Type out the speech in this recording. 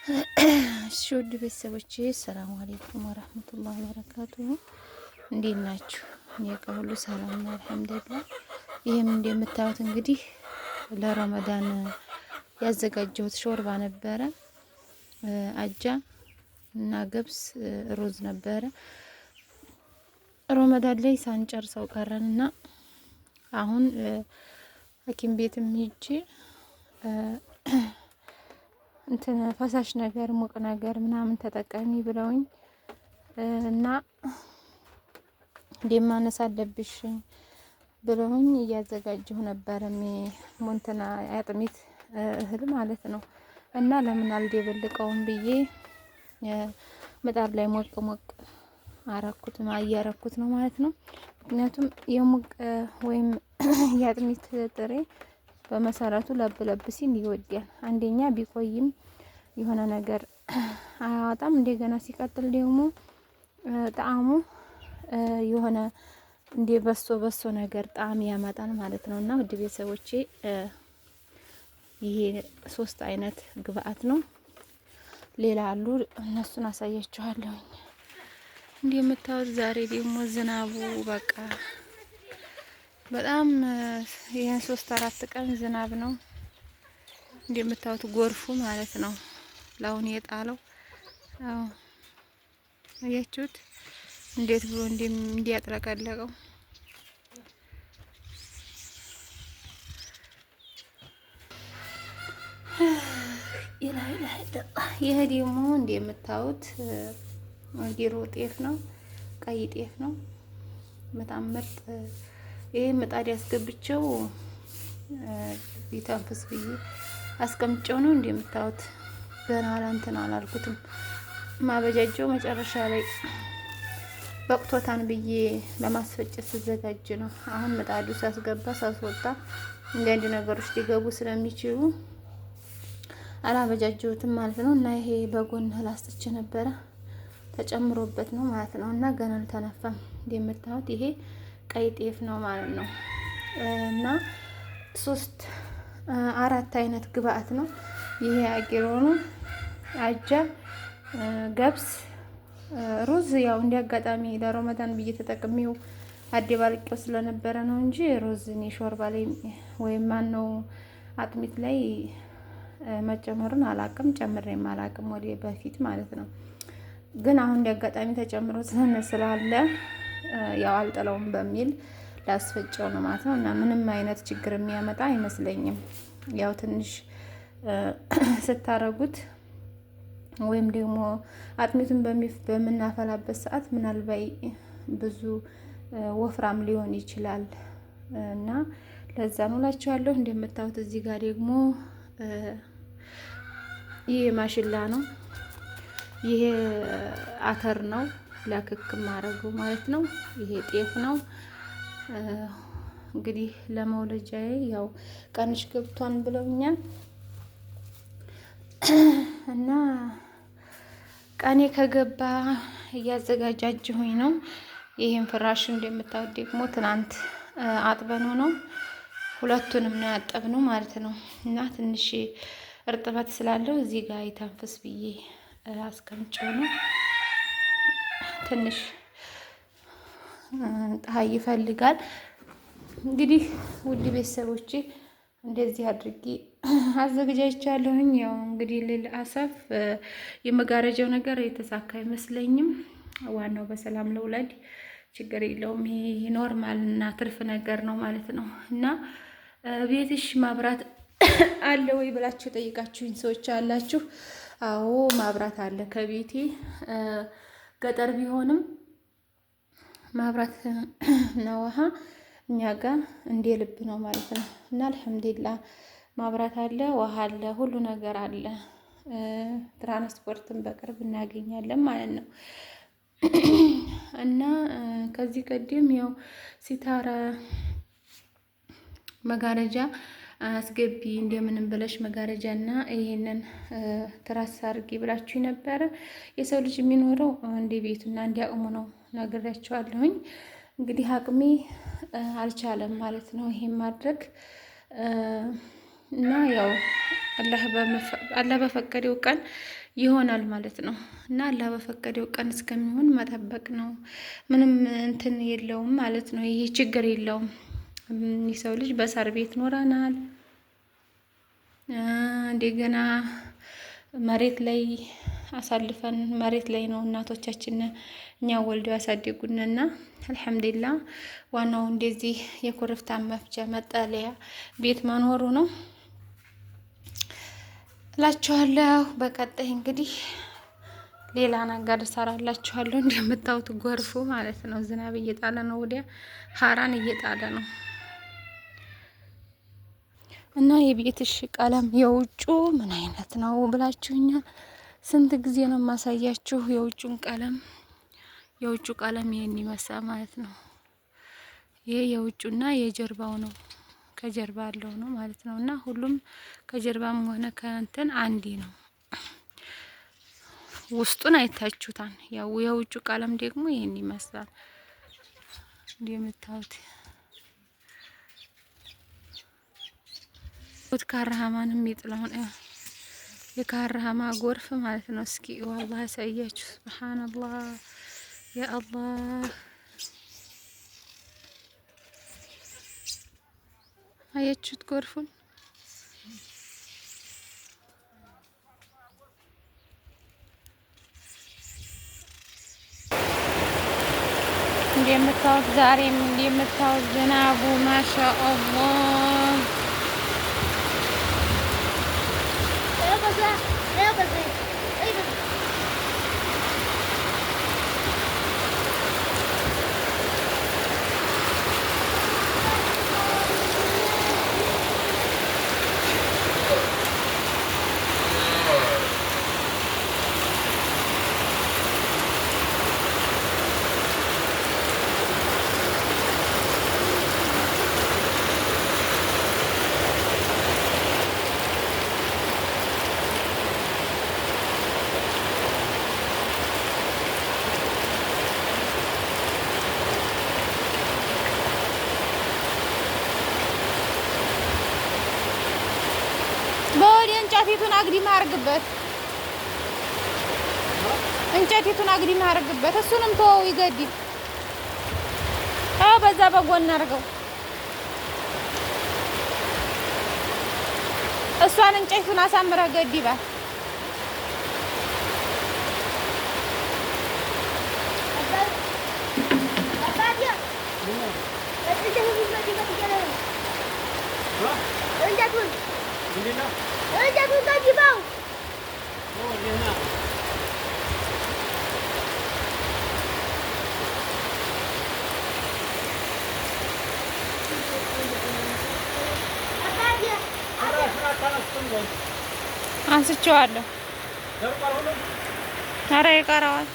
እሺ ውድ ቤተሰቦቼ ሰላም አለይኩም ወራህመቱላሂ ወበረካቱሁ። እንዴት ናችሁ? እኔ ጋር ሁሉ ሰላም ነው አልሐምዱሊላህ። ይሄም እንደምታዩት እንግዲህ ለረመዳን ያዘጋጀሁት ሾርባ ነበረ። አጃ እና ገብስ ሩዝ ነበረ። ረመዳን ላይ ሳንጨርሰው ቀረንና አሁን ሐኪም ቤትም ሄጄ እንትን ፈሳሽ ነገር ሙቅ ነገር ምናምን ተጠቀሚ ብለውኝ እና ደማነስ አለብሽ ብለውኝ እያዘጋጀሁ ነበር። ሙንትና አጥሚት እህል ማለት ነው። እና ለምን አልደበልቀውም ብዬ ምጣድ ላይ ሞቅ ሞቅ አረኩት እያረኩት ነው ማለት ነው። ምክንያቱም የሙቅ ወይም የአጥሚት ጥሬ በመሰረቱ ለብ ለብ ሲል ይወዳል። አንደኛ ቢቆይም የሆነ ነገር አያወጣም። እንደገና ሲቀጥል ደግሞ ጣዕሙ የሆነ እንደ በሶ ነገር ጣዕም ያመጣል ማለት ነው። እና ውድ ቤተሰቦቼ ይሄ 3 አይነት ግብአት ነው። ሌላ አሉ፣ እነሱን አሳያችኋለሁ። እንደምታዩት ዛሬ ደግሞ ዝናቡ በቃ በጣም ይሄን 3-4 ቀን ዝናብ ነው። እንደምታዩት ጎርፉ ማለት ነው ላውን የጣለው። አዎ አያችሁት እንዴት ብሎ እንዲያጥለቀለቀው። ይሄ ደግሞ እንደምታዩት ጌሮ ጤፍ ነው፣ ቀይ ጤፍ ነው። በጣም ምርጥ። ይሄ ምጣድ ያስገብቸው ሊተንፍስ ብዬ አስቀምጨው ነው። እንደምታዩት ገና እንትን አላልኩትም። ማበጃጀው መጨረሻ ላይ በቅቶታን ብዬ ለማስፈጨት ስዘጋጅ ነው። አሁን ምጣዱ ሳስገባ ሳስወጣ አንዳንድ ነገሮች ሊገቡ ስለሚችሉ አላበጃጀሁትም ማለት ነው። እና ይሄ በጎን ላስጥቼ ነበረ ተጨምሮበት ነው ማለት ነው። እና ገና አልተነፋም። እንደምታዩት ይሄ ቀይ ጤፍ ነው ማለት ነው። እና 4 አይነት ግብአት ነው። ይሄ አቂሮኑ፣ አጃ፣ ገብስ፣ ሩዝ ያው እንዲያጋጣሚ ለረመዳን ብዬ ተጠቅሜው አደባልቄው ስለነበረ ነው እንጂ ሩዝ እኔ ሾርባ ላይ ወይም ማነው አጥሚት ላይ መጨመሩን አላቅም፣ ጨምሬም አላቅም ወደ በፊት ማለት ነው። ግን አሁን እንዲያጋጣሚ ተጨምሮ ስላለ ያው አልጥለውም በሚል ላስፈጨው ነው ማለት ነው። እና ምንም አይነት ችግር የሚያመጣ አይመስለኝም። ያው ትንሽ ስታረጉት ወይም ደግሞ አጥሚቱን በምናፈላበት ሰዓት ምናልባት ብዙ ወፍራም ሊሆን ይችላል እና ለዛ ነው እላችኋለሁ። እንደምታዩት እዚህ ጋር ደግሞ ይሄ ማሽላ ነው። ይሄ አተር ነው ለክክ ማረገው ማለት ነው። ይሄ ጤፍ ነው። እንግዲህ ለመውለጃዬ ያው ቀንሽ ገብቷን ብለውኛል እና ቀኔ ከገባ እያዘጋጃጀሁኝ ነው። ይሄን ፍራሽ እንደምታዩት ደግሞ ትናንት አጥበነው ነው። ሁለቱንም ነው ያጠብነው ማለት ነው። እና ትንሽ እርጥበት ስላለው እዚህ ጋር ይተንፍስ ብዬ አስቀምጬው ነው። ትንሽ ፀሐይ ይፈልጋል። እንግዲህ ውድ ቤተሰቦቼ እንደዚህ አድርጌ አዘጋጃጅቻለሁኝ። ያው እንግዲህ ለልአሰፍ የመጋረጃው ነገር የተሳካ አይመስለኝም። ዋናው በሰላም ለውለድ ችግር የለውም። ይሄ ኖርማል እና ትርፍ ነገር ነው ማለት ነው። እና ቤትሽ ማብራት አለ ወይ ብላችሁ ጠይቃችሁኝ ሰዎች አላችሁ። አዎ ማብራት አለ ከቤቴ። ገጠር ቢሆንም ማብራት ነው ውሃ እኛ ጋር እንደ ልብ ነው ማለት ነው። እና አልሐምዱሊላህ ማብራት አለ፣ ውሃ አለ፣ ሁሉ ነገር አለ። ትራንስፖርትን በቅርብ እናገኛለን ማለት ነው። እና ከዚህ ቀደም ያው ሲታራ መጋረጃ አስገቢ እንደምንም ብለሽ መጋረጃና ይሄንን ትራስ አድርጊ ብላችሁ ነበረ። የሰው ልጅ የሚኖረው እንደ ቤቱና እንደ አቅሙ ነው ነግሬያቸዋለሁኝ። እንግዲህ አቅሜ አልቻለም ማለት ነው ይሄን ማድረግ እና ያው አላህ በፈቀደው ቀን ይሆናል ማለት ነው። እና አላህ በፈቀደው ቀን እስከሚሆን መጠበቅ ነው። ምንም እንትን የለውም ማለት ነው። ይሄ ችግር የለውም። የሰው ልጅ በሳር ቤት ኖረናል። እንደገና መሬት ላይ አሳልፈን መሬት ላይ ነው እናቶቻችን እኛ ወልደው ያሳደጉንና አልሐምዱሊላህ ዋናው እንደዚህ የኮረፍታ መፍቻ መጠለያ ቤት መኖሩ ነው እላችኋለሁ። በቀጣይ እንግዲህ ሌላ ነገር እሰራላችኋለሁ። እንደምታዩት ጎርፉ ማለት ነው ዝናብ እየጣለ ነው፣ ወዲያ ሀራን እየጣለ ነው። እና የቤትሽ ቀለም የውጩ ምን አይነት ነው ብላችሁኛል። ስንት ጊዜ ነው የማሳያችሁ የውጩን ቀለም። የውጩ ቀለም ይሄን ይመስላል ማለት ነው። ይሄ የውጩና የጀርባው ነው፣ ከጀርባ ያለው ነው ማለት ነው። እና ሁሉም ከጀርባም ሆነ ከእንትን አንዲ ነው። ውስጡን አይታችሁታል። ያው የውጩ ቀለም ደግሞ ይሄን ይመስላል እንደምታዩት። ካራሃማንም ይጥላውን የካራሃማ ጎርፍ ማለት ነው። እስኪ والله ያሳያችሁ። ሱብሃንአላህ ያ አላህ አያችሁት ጎርፉን። እንደምታዩት ዛሬም እንደምታዩት ዝናቡ ማሻአላህ እንጨቲቱን አግዲም አርግበት፣ እንጨቲቱን አግዲም አርግበት። እሱንም ተወው ይገድል። አዎ በዛ በጎን አርገው። እሷን እንጨቱን አሳምረህ ገድባት። አንስቼዋለሁ። ኧረ ይቀረዋል።